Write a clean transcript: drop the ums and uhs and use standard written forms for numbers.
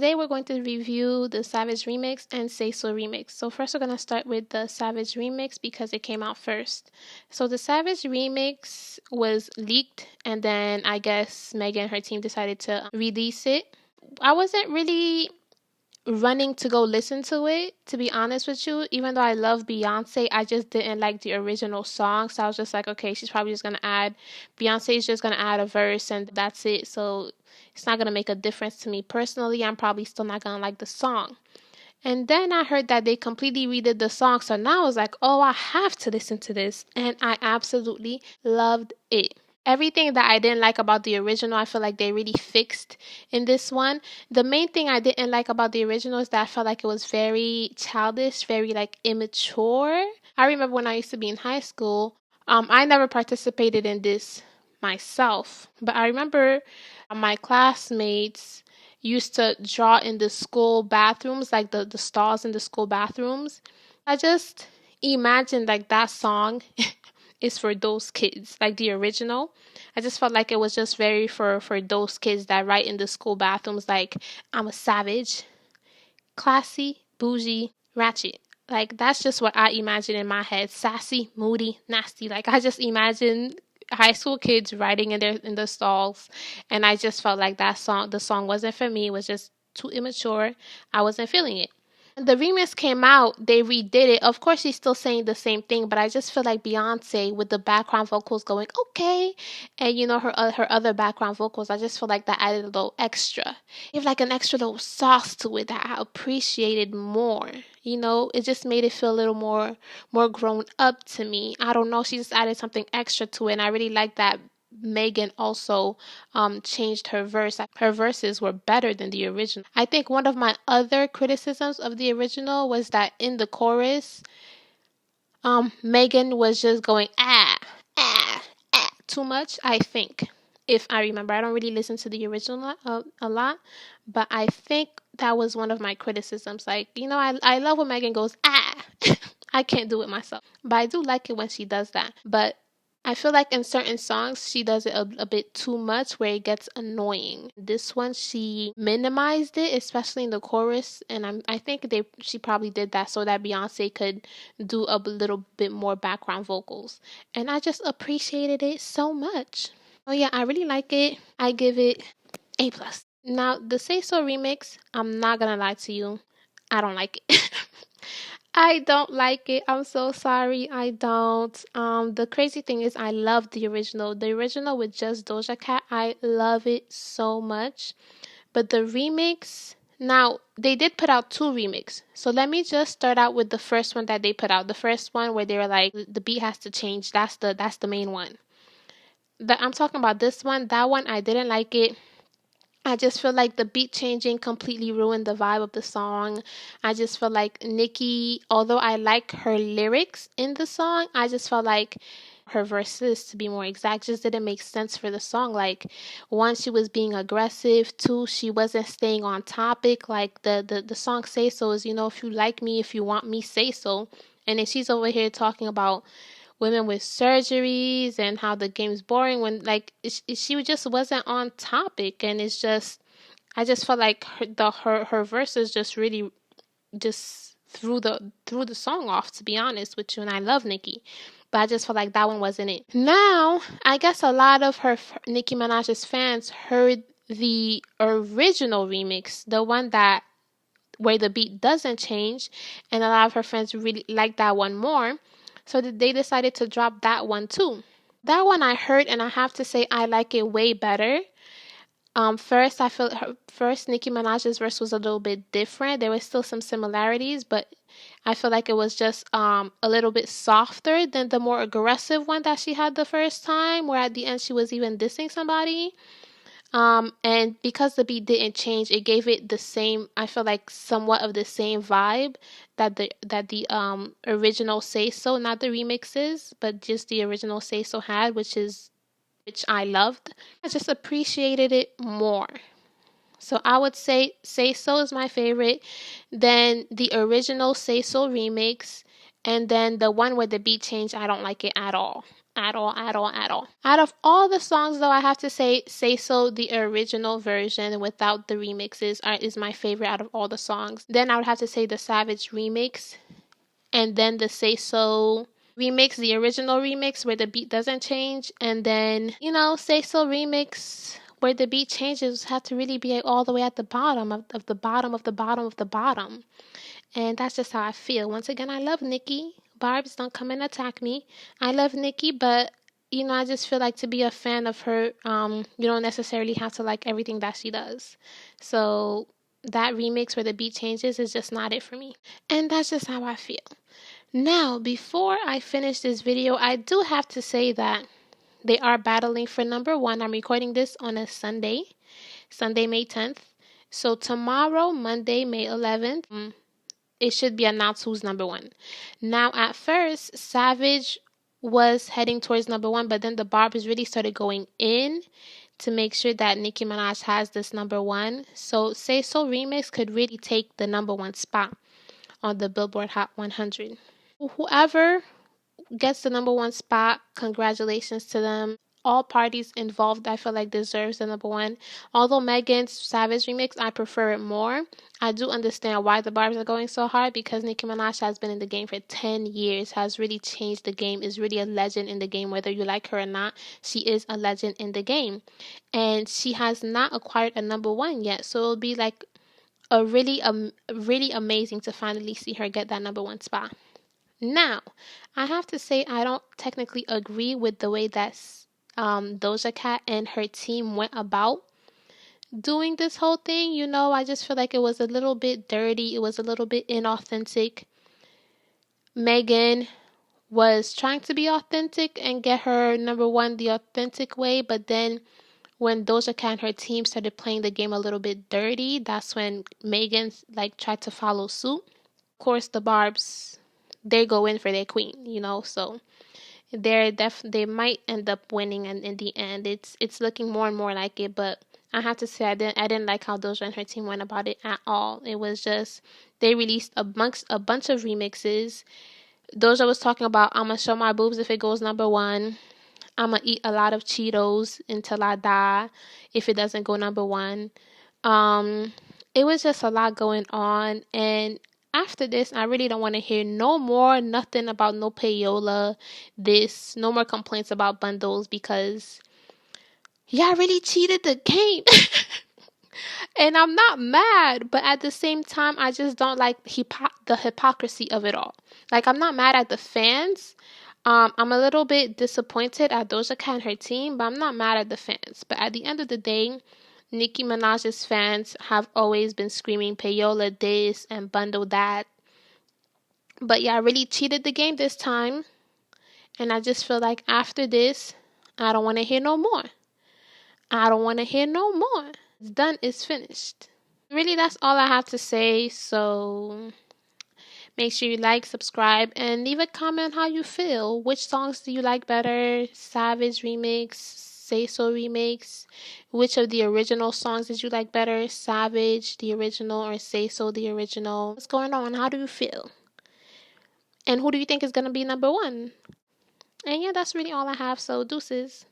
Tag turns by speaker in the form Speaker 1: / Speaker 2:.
Speaker 1: today we're going to review the Savage remix and Say So remix. So first we're going to start with the Savage remix because it came out first. So the Savage remix was leaked and then I guess Megan and her team decided to release it. I wasn't really running to go listen to it, to be honest with you. Even though I love Beyonce, I just didn't like the original song. So I was just like, okay, she's probably just going to add, Beyonce's just going to add a verse and that's it. So it's not going to make a difference to me personally. I'm probably still not going to like the song. And then I heard that they completely redid the song. So now I was like, oh, I have to listen to this. And I absolutely loved it. Everything that I didn't like about the original, I feel like they really fixed in this one. The main thing I didn't like about the original is that I felt like it was very childish, very like immature. I remember when I used to be in high school, I never participated in this myself, but I remember my classmates used to draw in the school bathrooms, like the stalls in the school bathrooms. I just imagined like that song is for those kids, like the original. I just felt like it was just very for those kids that write in the school bathrooms like, I'm a savage, classy, bougie, ratchet. Like that's just what I imagine in my head. Sassy, moody, nasty. Like I just imagine high school kids writing in the stalls, and I just felt like the song wasn't for me. It was just too immature. I wasn't feeling it. The remix came out, they redid it. Of course, she's still saying the same thing, but I just feel like Beyonce with the background vocals going okay, and her other background vocals. I just feel like that added a little extra. Give like an extra little sauce to it that I appreciated more. It just made it feel a little more grown up to me. I don't know. She just added something extra to it, and I really like that. Megan also changed her verse. Her verses were better than the original. I think one of my other criticisms of the original was that in the chorus, Megan was just going too much. I think, if I remember, I don't really listen to the original a lot, but I think that was one of my criticisms. Like, I love when Megan goes I can't do it myself, but I do like it when she does that. But I feel like in certain songs, she does it a bit too much where it gets annoying. This one, she minimized it, especially in the chorus. And I think she probably did that so that Beyonce could do a little bit more background vocals. And I just appreciated it so much. Oh yeah, I really like it. I give it A+. Now, the Say So remix, I'm not going to lie to you. I don't like it. I don't like it. I'm so sorry. I don't. The crazy thing is I love the original. The original with just Doja Cat, I love it so much. But the remix, now they did put out 2 remixes. So let me just start out with the first one that they put out. The first one where they were like, the beat has to change. That's the main one. I'm talking about this one. That one, I didn't like it. I just feel like the beat changing completely ruined the vibe of the song. I just feel like Nicki, although I like her lyrics in the song, I just felt like her verses, to be more exact, just didn't make sense for the song. Like, one, she was being aggressive. Two, she wasn't staying on topic. Like the song Say So is, if you like me, if you want me, say so. And then she's over here talking about women with surgeries and how the game's boring when like she just wasn't on topic. And it's just, I just felt like her verses just really just threw the song off, to be honest with you. And I love Nicki, but I just felt like that one wasn't it. Now I guess a lot of Nicki Minaj's fans heard the original remix, the one that where the beat doesn't change, and a lot of her friends really like that one more. So they decided to drop that one too. That one I heard, and I have to say I like it way better. First, first Nicki Minaj's verse was a little bit different. There was still some similarities, but I feel like it was just a little bit softer than the more aggressive one that she had the first time, where at the end she was even dissing somebody. And because the beat didn't change, it gave it the same, I feel like somewhat of the same vibe that the original Say So, not the remixes, but just the original Say So had, which I loved. I just appreciated it more. So I would say Say So is my favorite, then the original Say So remix, and then the one where the beat changed, I don't like it at all. At all, at all, at all. Out of all the songs, though, I have to say so the original version without the remixes is my favorite out of all the songs. Then I would have to say the Savage remix, and then the Say So remix, the original remix where the beat doesn't change, and then, Say So remix where the beat changes have to really be all the way at the bottom of the bottom of the bottom of the bottom. And that's just how I feel. Once again, I love Nicki. Barbs, don't come and attack me. I love Nicki, but I just feel like to be a fan of her, you don't necessarily have to like everything that she does. So that remix where the beat changes is just not it for me. And that's just how I feel. Now, before I finish this video, I do have to say that they are battling for number one. I'm recording this on a Sunday, May 10th. So tomorrow, Monday, May 11th, it should be announced who's number one. Now, at first, Savage was heading towards number one, but then the Barbers really started going in to make sure that Nicki Minaj has this number one. So Say So Remix could really take the number one spot on the Billboard Hot 100. Whoever gets the number one spot, congratulations to them. All parties involved, I feel like, deserves the number one. Although Megan's Savage remix, I prefer it more. I do understand why the barbs are going so hard, because Nicki Minaj has been in the game for 10 years, has really changed the game, is really a legend in the game, whether you like her or not. She is a legend in the game. And she has not acquired a number one yet, so it'll be like really amazing to finally see her get that number one spot. Now, I have to say I don't technically agree with the way that Doja Cat and her team went about doing this whole thing. I just feel like it was a little bit dirty. It was a little bit inauthentic. Megan was trying to be authentic and get her number one the authentic way, but then when Doja Cat and her team started playing the game a little bit dirty, that's when Megan tried to follow suit. Of course, the Barbs, they go in for their queen, so they might end up winning, and in the end it's looking more and more like it. But I have to say I didn't like how Doja and her team went about it at all. It was just, they released a bunch of remixes. Doja was talking about, I'ma show my boobs if it goes number one. I'ma eat a lot of Cheetos until I die if it doesn't go number one. It was just a lot going on, and after this, I really don't want to hear nothing about no payola, no more complaints about bundles, because y'all really cheated the game. And I'm not mad, but at the same time, I just don't like the hypocrisy of it all. Like, I'm not mad at the fans. I'm a little bit disappointed at Doja Cat and her team, but I'm not mad at the fans. But at the end of the day, Nicki Minaj's fans have always been screaming payola this and bundle that. But yeah, I really cheated the game this time. And I just feel like after this, I don't want to hear no more. I don't want to hear no more. It's done. It's finished. Really, that's all I have to say. So make sure you like, subscribe, and leave a comment how you feel. Which songs do you like better? Savage remix, Say So remix? Which of the original songs did you like better? Savage, the original, or Say So, the original? What's going on? How do you feel? And who do you think is going to be number one? And yeah, that's really all I have. So deuces.